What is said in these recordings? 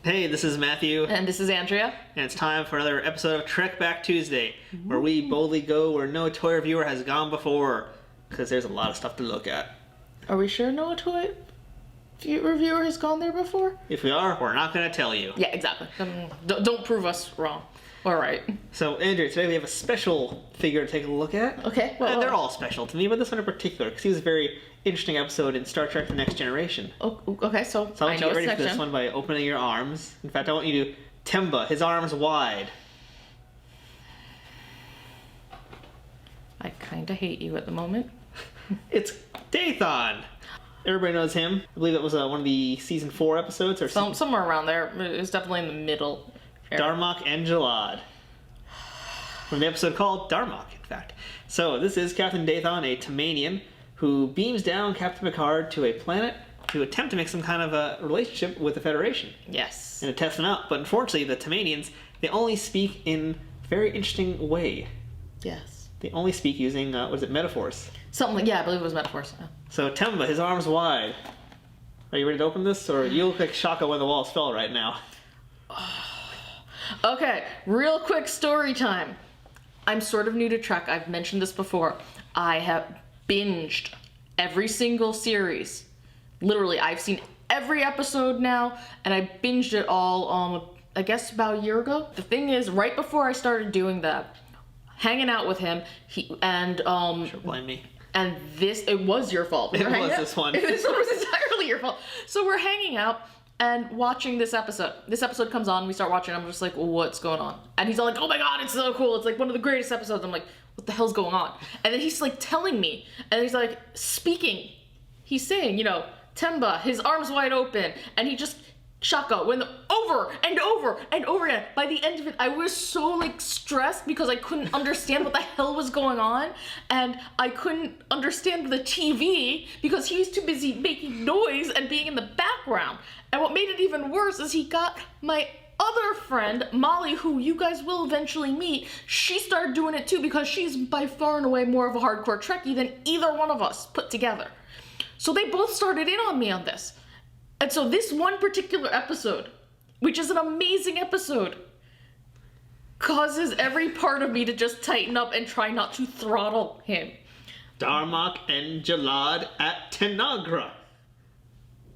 Hey, this is Matthew. And this is Andrea. And it's time for another episode of Trekback Tuesday, where we boldly go where no toy reviewer has gone before, because there's a lot of stuff to look at. Are we sure no toy reviewer has gone there before? If we are, we're not going to tell you. Yeah, exactly. Don't prove us wrong. All right. So, Andrea, today we have a special figure to take a look at. Okay. Well, they're all special to me, but this one in particular, because he was a very interesting episode in Star Trek The Next Generation. Oh, okay, so I want you to get ready for this one by opening your arms. In fact, I want you to Temba, his arms wide. I kind of hate you at the moment. It's Dathon. Everybody knows him. I believe it was one of the season 4 episodes, or somewhere around there. It was definitely in the middle. Darmok and Jilad. From the episode called Darmok, in fact. So this is Captain Dathon, a Tamarian, who beams down Captain Picard to a planet to attempt to make some kind of a relationship with the Federation. Yes. And to test them out. But unfortunately, the Tamarians, they only speak in a very interesting way. Yes. They only speak using, metaphors. Something, yeah, I believe it was metaphors. Yeah. So Temba, his arms wide. Are you ready to open this? Or you look like Shaka when the walls fell right now. Okay, real quick story time. I'm sort of new to Trek. I've mentioned this before. I have binged every single series. Literally, I've seen every episode now, and I binged it all, I guess about a year ago. The thing is, right before I started doing that, hanging out with him, Sure, blame me. And it was your fault. It was this one. This one was entirely your fault. So we're hanging out and watching this episode. This episode comes on, we start watching, I'm just like, well, what's going on? And he's all like, oh my god, it's so cool, it's like one of the greatest episodes. I'm like, what the hell's going on? And then he's like telling me, and he's like speaking. He's saying, Temba, his arms wide open, and he just Shaka went over and over and over again. By the end of it, I was so like stressed because I couldn't understand what the hell was going on, and I couldn't understand the TV because he was too busy making noise and being in the background. And what made it even worse is he got my other friend, Molly, who you guys will eventually meet. She started doing it too because she's by far and away more of a hardcore Trekkie than either one of us put together. So they both started in on me on this. And so this one particular episode, which is an amazing episode, causes every part of me to just tighten up and try not to throttle him. Darmok and Jilad at Tenagra.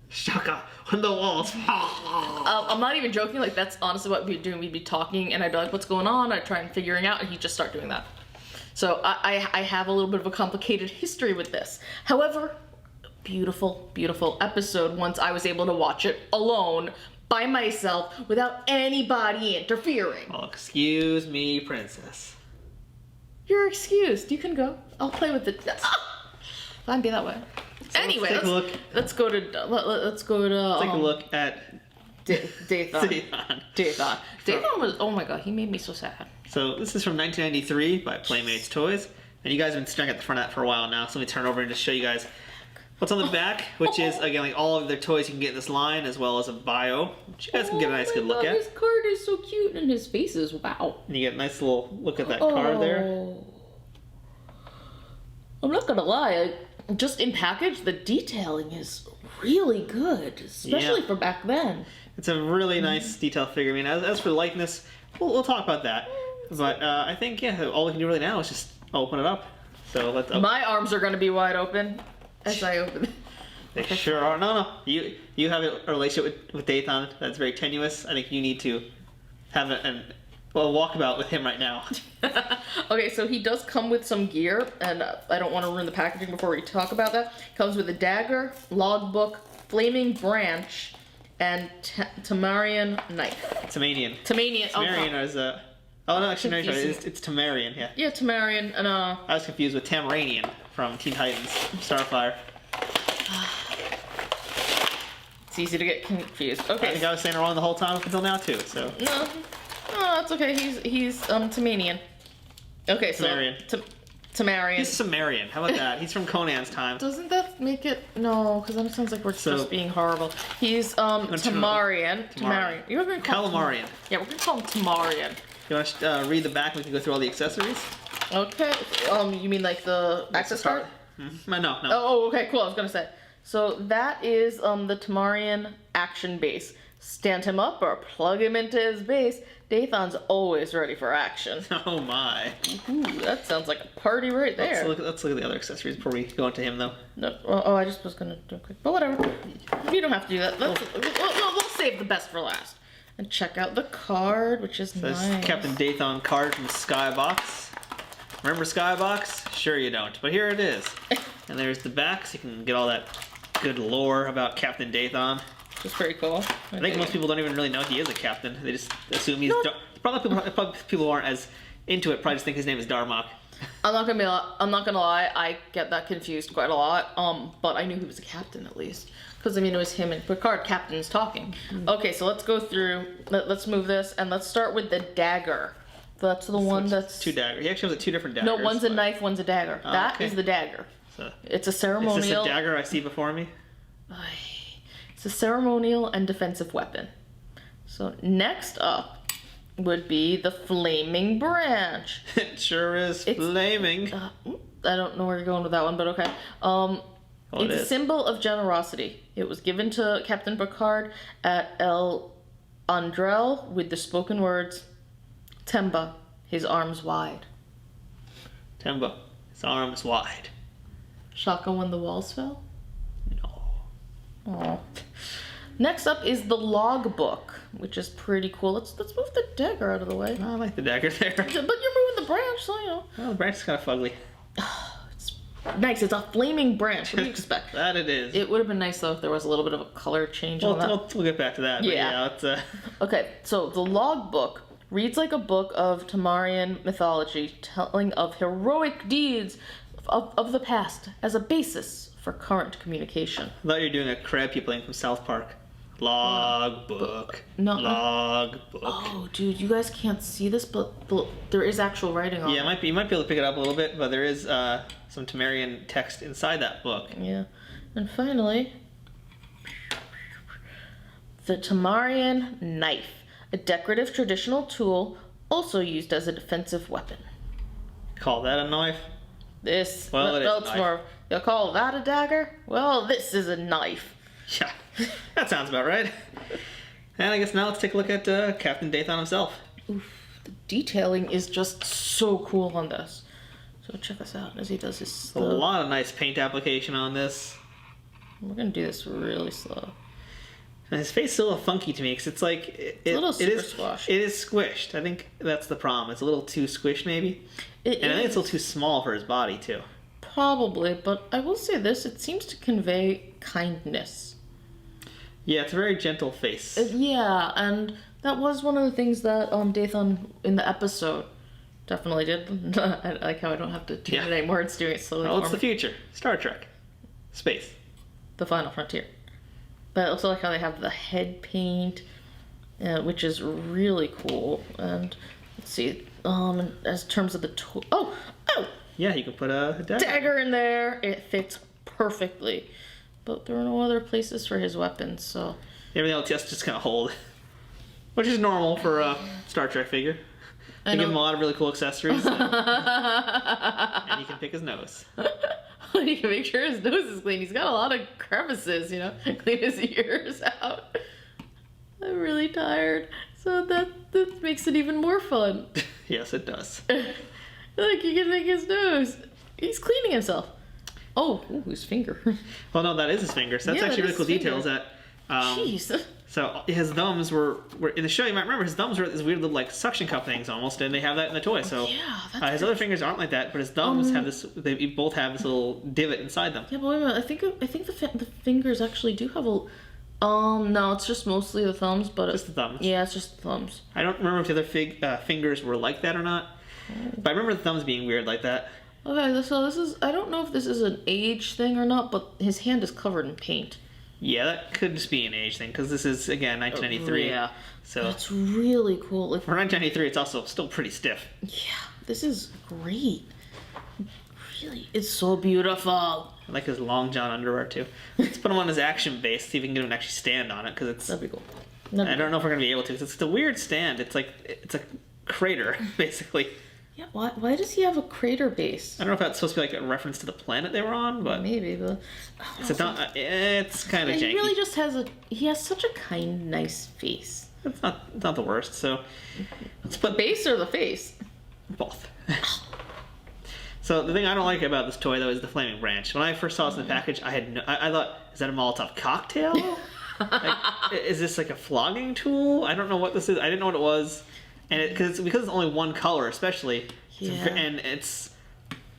Shaka on the walls. I'm not even joking, like that's honestly what we'd be doing. We'd be talking and I'd be like, what's going on? I'd try and figuring out and he'd just start doing that. So I have a little bit of a complicated history with this. However, beautiful, beautiful episode once I was able to watch it alone by myself without anybody interfering. Oh, excuse me, princess. You're excused. You can go. I'll play with it. Fine, be that way. So anyway, let's take a look at Dathon. Dathon was, oh my god, he made me so sad. So this is from 1993 by Playmates Toys, and you guys have been staring at the front of that for a while now, so let me turn over and just show you guys what's on the back, which is, again, like all of their toys you can get in this line, as well as a bio, which you guys can get a nice good look at. His card is so cute, and his face is wow. And you get a nice little look at that card there. I'm not gonna lie, just in package, the detailing is really good, especially for back then. It's a really nice detail figure. I mean, as for likeness, we'll talk about that. But I think, all we can do really now is just open it up. So let's. My arms are gonna be wide open as I open it. They sure are. No. You have a relationship with Dathon that's very tenuous. I think you need to have a walkabout with him right now. Okay, so he does come with some gear, and I don't want to ruin the packaging before we talk about that. Comes with a dagger, logbook, flaming branch, and Tamarian knife. Tamarian. Tamarian is a... Oh, no, actually, no, it's Tamarian, yeah. Yeah, Tamarian, and I was confused with Tamaranian from Teen Titans, Starfire. It's easy to get confused. Okay. I think I was saying it wrong the whole time up until now, too, so... No, that's okay. He's Tamanian. Okay, so... Tamarian. He's Sumerian. How about that? He's from Conan's time. Doesn't that make it... No, because then it sounds like we're just being horrible. He's Tamarian. You're going to call him... Calamarian. Yeah, we're going to call him Tamarian. You want to read the back and we can go through all the accessories? Okay. You mean like the access card? Mm-hmm. No. Oh, okay, cool. I was going to say. So that is the Tamarian action base. stand him up or plug him into his base, Dathon's always ready for action. Oh my. Ooh, that sounds like a party right there. Let's look at the other accessories before we go into him, though. No, oh, I just was gonna do it quick, but whatever. You don't have to do that. We'll save the best for last. And check out the card, which is nice. This Captain Dathon card from Skybox. Remember Skybox? Sure you don't, but here it is. And there's the back, so you can get all that good lore about Captain Dathon. It's pretty cool. I think most people don't even really know he is a captain. They just assume he's... Probably people who aren't as into it probably just think his name is Darmok. I'm not gonna lie, I get that confused quite a lot. But I knew he was a captain at least. Because, I mean, it was him and Picard, captains talking. Okay, so let's go through, let's move this, and let's start with the dagger. That's the one that's... Two daggers. He actually has two different daggers. No, one's a knife, one's a dagger. Oh, that okay. is the dagger. So, it's a ceremonial... Is this a dagger I see before me? It's a ceremonial and defensive weapon. So, next up would be the flaming branch. It sure is flaming. I don't know where you're going with that one, but okay. It's a symbol of generosity. It was given to Captain Picard at El Andrel with the spoken words, Temba, his arms wide. Temba, his arms wide. Shaka when the walls fell? No. Aww. Next up is the logbook, which is pretty cool. Let's move the dagger out of the way. I like the dagger there. But you're moving the branch, so you know. Well, the branch is kind of fugly. It's nice. It's a flaming branch. What do you expect? That it is. It would have been nice though if there was a little bit of a color change on that. We'll get back to that. Yeah. But Okay, so the logbook reads like a book of Tamarian mythology telling of heroic deeds of the past as a basis for current communication. I thought you were doing a crab people playing from South Park. Logbook. No. Logbook. Oh, dude, you guys can't see this, but there is actual writing on it. Yeah, you might be able to pick it up a little bit, but there is some Tamarian text inside that book. Yeah. And finally, the Tamarian Knife, a decorative traditional tool also used as a defensive weapon. Call that a knife? This, well, that's more, you'll call that a dagger? Well, this is a knife. Yeah, that sounds about right. And I guess now let's take a look at Captain Dathon himself. Oof, the detailing is just so cool on this. So check this out as he does his A lot of nice paint application on this. We're gonna do this really slow. And his face is a little funky to me because it's like It's a little super squashed. It is squished. I think that's the problem. It's a little too squished, maybe. I think it's a little too small for his body too. Probably, but I will say this: it seems to convey kindness. Yeah, it's a very gentle face. Yeah, and that was one of the things that Dathon in the episode definitely did. I like how I don't have to change it anymore. It's doing it slowly. Well, it's the future. Star Trek. Space. The final frontier. But I also like how they have the head paint, which is really cool. And let's see, as terms of the tool. Oh! Yeah, you can put a dagger in there. It fits perfectly. But there are no other places for his weapons, so... Everything else just gonna hold. Which is normal for a Star Trek figure. They give him a lot of really cool accessories. And you can pick his nose. You can make sure his nose is clean. He's got a lot of crevices, you know? Clean his ears out. I'm really tired. So that makes it even more fun. Yes, it does. Look, you can make his nose. He's cleaning himself. Oh, his finger. Well, no, that is his finger. So that's actually really cool details. That. Jeez. So his thumbs were in the show. You might remember his thumbs were these weird little like suction cup things almost, and they have that in the toy. So yeah, his other fingers aren't like that, but his thumbs have this. They both have this little divot inside them. Yeah, but wait a minute. I think the fingers actually do have a. No, it's just mostly the thumbs, but just the thumbs. Yeah, it's just the thumbs. I don't remember if the other fingers were like that or not, but I remember the thumbs being weird like that. Okay, so this is, I don't know if this is an age thing or not, but his hand is covered in paint. Yeah, that could just be an age thing, because this is, again, 1993. Yeah. So that's really cool. For 1993, it's also still pretty stiff. Yeah, this is great. Really, it's so beautiful. I like his long john underwear, too. Let's put him on his action base, see if we can get him to actually stand on it, because it's... That'd be cool. I don't know if we're going to be able to, because it's a weird stand. It's a crater, basically. Yeah, why does he have a crater base? I don't know if that's supposed to be like a reference to the planet they were on, but Maybe, but it's kind of janky. he really just he has such a kind, nice face. It's not the worst. So let's put The base or the face? both. So the thing I don't like about this toy though is the flaming branch. When I first saw this in the package, I thought, is that a Molotov cocktail? Like, is this like a flogging tool? I don't know what this is. I didn't know what it was, and because it's only one color, especially, and it's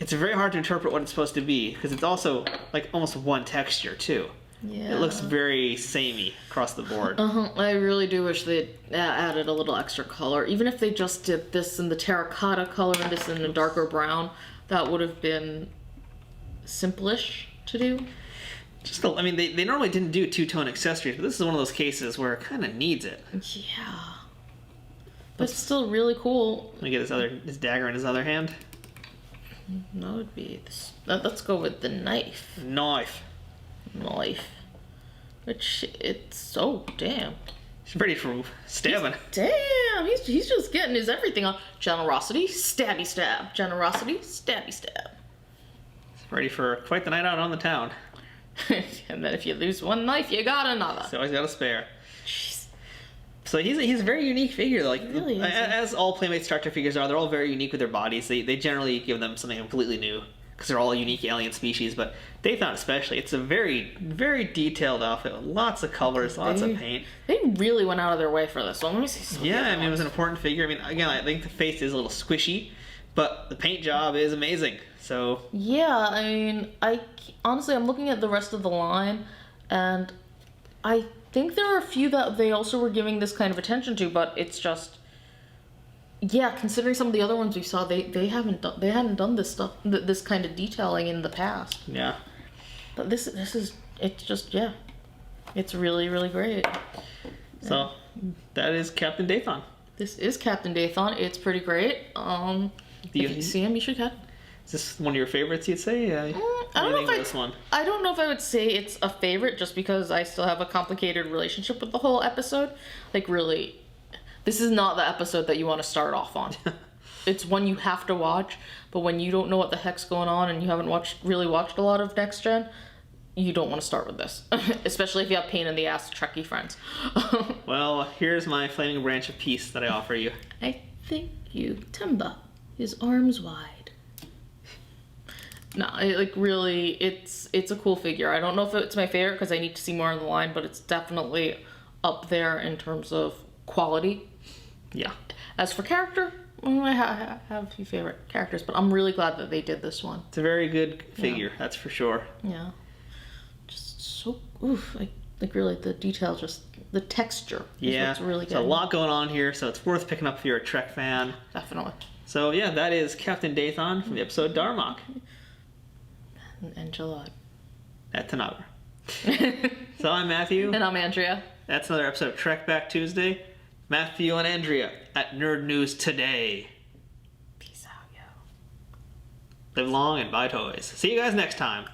very hard to interpret what it's supposed to be because it's also like almost one texture too. Yeah. It looks very samey across the board. I really do wish they added a little extra color. Even if they just did this in the terracotta color and this in a darker brown, that would have been simplish to do. I mean, they normally didn't do two-tone accessories, but this is one of those cases where it kind of needs it. Yeah. But it's still really cool. Let me get his dagger in his other hand. That would be this. Let's go with the knife. Knife. Which it's damn. He's ready for stabbing. Damn, he's just getting his everything on. Generosity, stabby stab. Generosity, stabby stab. He's ready for quite the night out on the town. And then if you lose one knife, you got another. So he's got a spare. Jeez. So he's a very unique figure. Like Really is, as all Playmate Star Trek figures are, they're all very unique with their bodies. They generally give them something completely new because they're all unique alien species. But Dathon especially, it's a very, very detailed outfit with lots of colors, lots of paint. They really went out of their way for this one. Let me see some. Yeah, I mean it was an important figure. I mean, again, I think the face is a little squishy, but the paint job is amazing. So Yeah, I mean, honestly, I'm looking at the rest of the line, and I think there are a few that they also were giving this kind of attention to, but it's just, yeah, considering some of the other ones we saw, they hadn't done this stuff, this kind of detailing in the past. yeah. But it's really, really great. So that is Captain Dathon. This is Captain Dathon. It's pretty great. If you see him, you should get him. Is this one of your favorites, you'd say? I don't know if this one. I don't know if I would say it's a favorite, just because I still have a complicated relationship with the whole episode. Like, really, this is not the episode that you want to start off on. It's one you have to watch, but when you don't know what the heck's going on and you haven't really watched a lot of Next Gen, you don't want to start with this. Especially if you have pain in the ass Trekkie friends. Well, here's my flaming branch of peace that I offer you. I thank you, Timba. His arms wide. No, really, it's a cool figure. I don't know if it's my favorite because I need to see more on the line, but it's definitely up there in terms of quality. Yeah. As for character, I have a few favorite characters, but I'm really glad that they did this one. It's a very good figure, that's for sure. Yeah. Just so, like really the detail, just the texture. Yeah, what's really good. There's a lot going on here, so it's worth picking up if you're a Trek fan. Definitely. So yeah, that is Captain Dathon from the episode Darmok. And Jilad. At Tenagra. So I'm Matthew. And I'm Andrea. That's another episode of Trekback Tuesday. Matthew and Andrea at Nerd News Today. Peace out, yo. Live long and buy toys. See you guys next time.